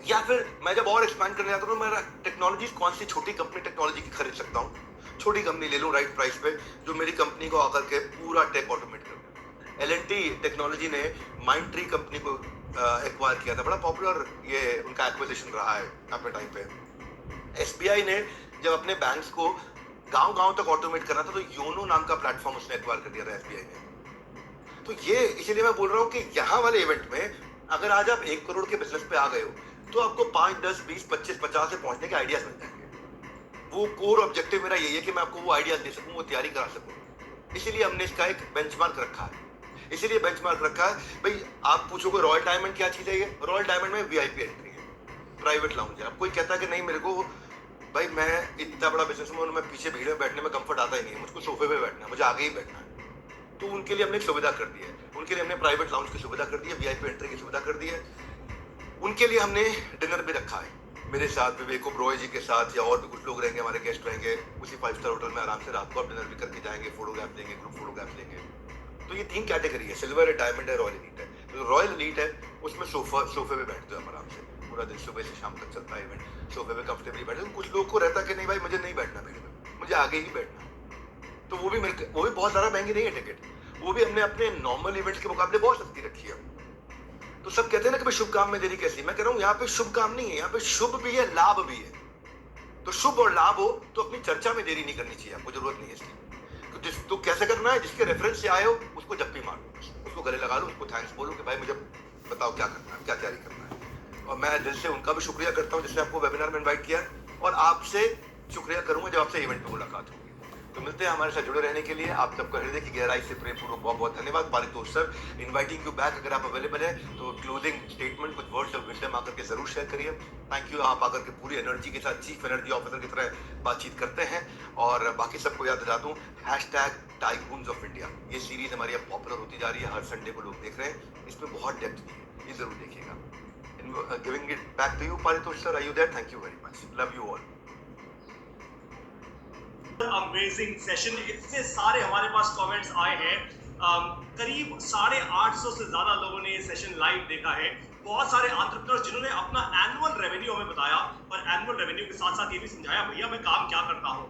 या फिर मैं जब और एक्सपैंड करने जाता हूं, मैं टेक्नोलॉजी कौन सी छोटी कंपनी टेक्नोलॉजी की खरीद सकता हूं, छोटी कंपनी ले लूं राइट प्राइस पे, जो मेरी कंपनी को आकर के पूरा टेक ऑटोमेट कर दे। एलएनटी टेक्नोलॉजी ने माइंड ट्री कंपनी को एक्वायर किया था, बड़ा पॉपुलर ये उनका एक्विजिशन रहा है अपने टाइम पे। एसबीआई ने जब अपने बैंक्स को गांव गांव तक ऑटोमेट करना था, तो योनो नाम का प्लेटफॉर्म उसने एक्वायर कर दिया था एसबीआई ने। तो ये इसीलिए मैं बोल रहा हूं कि यहां वाले इवेंट में अगर आज आप 1 करोड़ के बिजनेस पे आ गए हो, तो आपको 5, 10, 20, 25, 50 से पहुंचने के आइडियाज मिल जाएंगे। वो कोर ऑब्जेक्टिव मेरा यही है कि मैं आपको वो आइडियाज दे सकूं, वो तैयारी करा सकूं। इसीलिए हमने इसका एक बेंचमार्क रखा है। इसीलिए बेंचमार्क रखा है भाई, आप पूछोगे रॉयल डायमंड क्या चीज है, ये रॉयल डायमंड में वीआईपी एंट्री है, प्राइवेट लाउंज है। अब कोई कहता है कि नहीं मेरे को भाई मैं इतना बड़ा बिजनेसमैन, मैं पीछे भीड़ में बैठने में कंफर्ट आता ही नहीं है, मुझको सोफे पे बैठना है, मुझे आगे ही बैठना है, तो उनके लिए हमने एक सुविधा कर दी है। उनके लिए हमने प्राइवेट लाउंज की सुविधा कर दी है, वीआईपी एंट्री की सुविधा कर दी है। उनके लिए हमने डिनर भी रखा है, मेरे साथ विवेक ओबरॉय जी के साथ, या और भी कुछ लोग रहेंगे, हमारे गेस्ट रहेंगे, उसी 5 स्टार होटल में आराम से रात को आप डिनर भी करके जाएंगे, फोटोग्राफ लेंगे, ग्रुप फोटोग्राफ लेंगे। तो ये 3 कैटेगरी है, सिल्वर है, डायमंड है, रॉयल एलीट है। तो रॉयल एलीट है, उसमें सोफे पे बैठते हो हम आराम से, पूरा दिन सुबह से शाम तक चलता है इवेंट, सोफे पे कंफर्टेबली बैठे। कुछ लोग को रहता कि नहीं भाई मुझे नहीं बैठना भीड़ में, मुझे आगे ही बैठना, तो वो भी बहुत ज्यादा महंगी नहीं है टिकट, वो भी हमने अपने नॉर्मल इवेंट्स के मुकाबले बहुत सस्ती रखी है। तो सब कहते हैं ना कि शुभ काम में देरी कैसी, मैं कह रहा हूं यहाँ पे शुभ काम नहीं है, यहाँ पे शुभ भी है, लाभ भी है। तो शुभ और लाभ हो तो अपनी चर्चा में देरी नहीं करनी चाहिए, आपको जरूरत नहीं है इसकी। तो कैसे करना है, जिसके रेफरेंस से आए हो उसको जप्पी मारो, उसको गले लगा लो, उसको थैंक्स बोलो कि भाई मुझे बताओ क्या करना है, क्या तैयारी करना है। और मैं दिल से उनका भी शुक्रिया करता हूँ जिसने आपको वेबिनार में इन्वाइट किया, और आपसे शुक्रिया करूंगा जब आपसे इवेंट पे मुलाकात होगी। तो मिलते हैं, हमारे साथ जुड़े रहने के लिए आप सबका हृदय की गहराई से प्रेम पूर्वक बहुत बहुत धन्यवाद। Paritosh sir, inviting you back, अगर आप अवेलेबल है तो क्लोजिंग स्टेटमेंट, कुछ वर्ड्स ऑफ विजडम आकर के जरूर शेयर करिए। थैंक यू, आप आकर के पूरी एनर्जी के साथ चीफ एनर्जी ऑफिसर की तरह बातचीत करते हैं। और बाकी सबको याद दिला दूं, #टाइकून्स ऑफ इंडिया, ये सीरीज हमारी अब पॉपुलर होती जा रही है, हर संडे को लोग देख रहे हैं, इसमें बहुत डेप्थ दी है, ये जरूर देखिएगा। giving it back to you, Paritosh sir. Are you there? Thank you very much. Love you all. Amazing session, इतने सारे हमारे पास कमेंट्स आए हैं। करीब 850 से ज्यादा लोगों ने ये सेशन लाइव देखा है। बहुत सारे एंटरप्रेन्योर्स जिन्होंने अपना एनुअल रेवेन्यू हमें बताया और एनुअल रेवेन्यू के साथ साथ ये भी समझाया भैया मैं काम क्या करता हूँ।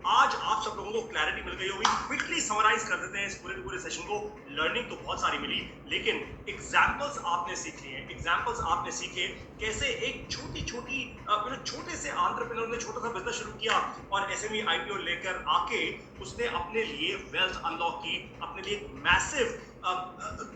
आज आप सब लोगों को क्लैरिटी मिल गई होगी। क्विकली समराइज कर देते हैं इस पूरे सेशन को। लर्निंग तो बहुत सारी मिली, लेकिन एग्जांपल्स आपने सीख लिए हैं। एग्जांपल्स आपने सीखे कैसे एक छोटे से एंटरप्रेन्योर ने छोटा सा बिजनेस शुरू किया और एसएमई आईपीओ लेकर आके उसने अपने लिए वेल्थ अनलॉक की, अपने लिए एक मैसिव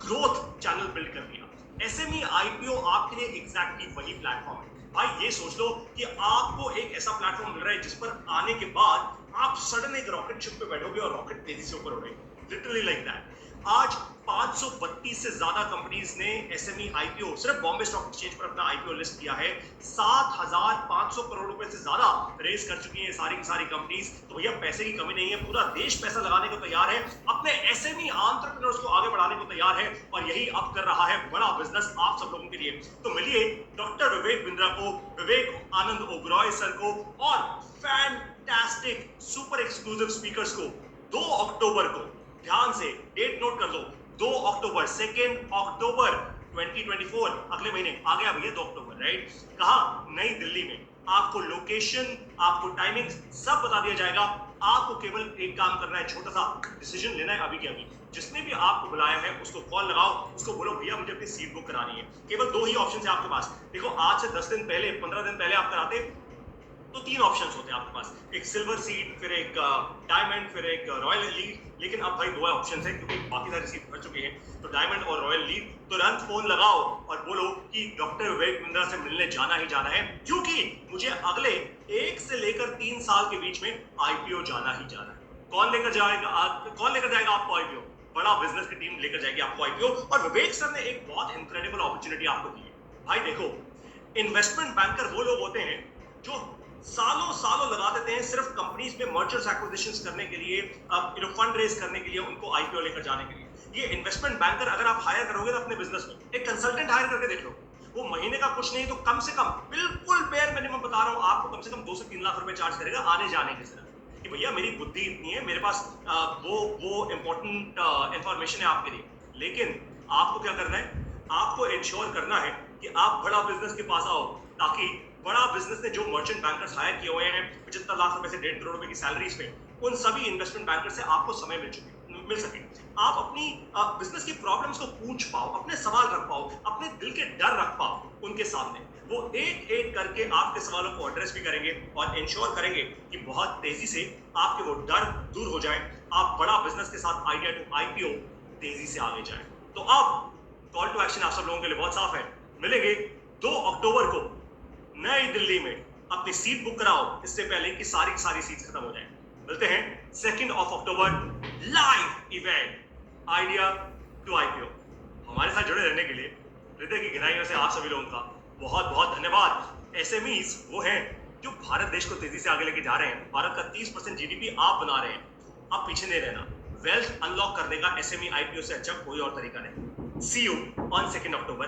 ग्रोथ चैनल बिल्ड कर दिया। एसएमई आईपीओ आपके लिए एग्जैक्टली वही प्लेटफॉर्म है। भाई ये सोच लो कि आपको एक ऐसा प्लेटफॉर्म मिल रहा है जिस पर आने के बाद आप सडन एक रॉकेट शिप पे बैठोगे और रॉकेट तेजी से ऊपर उड़ेगी, लिटरली लाइक दैट। आज 532 से ज्यादा कंपनीज ने एसएमई आईपीओ सिर्फ बॉम्बे स्टॉक एक्सचेंज पर अपना आईपीओ लिस्ट किया है। 7,500 करोड़ रुपए से ज्यादा रेस कर चुकी हैं सारी की सारी कंपनीज। तो भैया पैसे की कमी नहीं है, पूरा देश पैसा लगाने को तैयार है, अपने एसएमई एंटरप्रेन्योर्स को आगे बढ़ाने को तैयार है और यही अब कर रहा है बड़ा बिजनेस आप सब लोगों के लिए। तो मिलिए डॉक्टर विवेक बिंद्रा को, विवेक आनंद ओबरॉय सर को और फैंटास्टिक सुपर एक्सक्लूसिव स्पीकर्स को 2 अक्टूबर को, ध्यान से डेट नोट कर लो, 2 अक्टूबर 2 अक्टूबर 2024, अगले महीने आ गया भैया 2 अक्टूबर, राइट। कहा? नई दिल्ली में। आपको लोकेशन, आपको टाइमिंग सब बता दिया जाएगा। आपको केवल एक काम करना है, छोटा सा डिसीजन लेना है अभी के अभी। जिसने भी आपको बुलाया है उसको कॉल लगाओ, उसको बोलो भैया मुझे अपनी सीट बुक करानी है। केवल 2 ही ऑप्शन है आपके पास। देखो आज से 10 दिन पहले, 15 दिन पहले आप कराते तो 3 ऑप्शंस होते हैं आपके पास, एक सिल्वर सीट, फिर एक डायमंड, फिर एक रॉयल लीग। लेकिन अब भाई 2 ऑप्शंस हैं क्योंकि बाकी सारी सीट भर चुके हैं। तो डायमंड और रॉयल लीग, तुरंत फोन लगाओ और बोलो कि डॉक्टर विवेक बिंद्रा से मिलने जाना ही जाना है, क्योंकि मुझे अगले 1 से लेकर 3 साल के बीच में आईपीओ जाना ही जाना है। कौन लेकर जाएगा आपको आईपीओ? बड़ा बिजनेस की टीम लेकर जाएगी आपको आईपीओ। और विवेक सर ने एक बहुत इनक्रेडिबल अपॉर्चुनिटी आपको दी है। भाई देखो, इन्वेस्टमेंट बैंकर वो लोग होते हैं जो सालों लगा देते हैं सिर्फ कंपनीज में मर्जर्स एक्विजिशंस करने के लिए, फंड रेज करने के लिए, उनको आईपीओ लेकर जाने के लिए। ये इन्वेस्टमेंट बैंकर अगर आप हायर करोगे ना अपने बिजनेस में, एक कंसल्टेंट हायर करके देख लो, वो महीने का कुछ नहीं तो कम से कम, बिल्कुल बेयर मिनिमम बता रहा हूं आपको, कम से कम 2 से 3 लाख रुपए चार्ज करेगा आने जाने के सिर्फ, कि भैया मेरी बुद्धि इतनी है, मेरे पास वो इंपॉर्टेंट इंफॉर्मेशन है आपके लिए। लेकिन आपको क्या करना है? आपको इंश्योर करना है कि आप बड़ा बिजनेस के पास आओ, ताकि बड़ा बिजनेस ने जो मर्चेंट बैंकर्स हायर किए हुए हैं 75 लाख रुपए से 1.5 करोड़ रुपए की सैलरीज पे, उन सभी इन्वेस्टमेंट बैंकर से आपको समय मिल सके। आप अपनी बिजनेस की प्रॉब्लम्स को पूछ पाओ, अपने सवाल रख पाओ, अपने दिल के डर रख पाओ उनके सामने। वो एक एक करके आपके सवालों को एड्रेस भी करेंगे और इंश्योर करेंगे कि बहुत तेजी से आपके वो डर दूर हो जाए, आप बड़ा बिजनेस के साथ आइडिया टू आईपीओ तेजी से आगे जाए। तो अब कॉल टू एक्शन आप सब लोगों के लिए बहुत साफ है। मिलेंगे 2 अक्टूबर को नई दिल्ली में। अपनी सीट बुक कराओ इससे पहले कि सारी सीट्स खत्म हो जाए। मिलते हैं 2 October live event idea to IPO. हमारे साथ जुड़े रहने के लिए हृदय की गहराइयों से आप सभी लोगों का बहुत बहुत धन्यवाद। एसएमईज वो हैं जो भारत देश को तेजी से आगे लेके जा रहे हैं। भारत का 30% जीडीपी आप बना रहे हैं, आप पीछे नहीं रहना। वेल्थ अनलॉक करने का एसएमई आईपीओ से अच्छा कोई और तरीका नहीं। सी यू ऑन 2 अक्टूबर।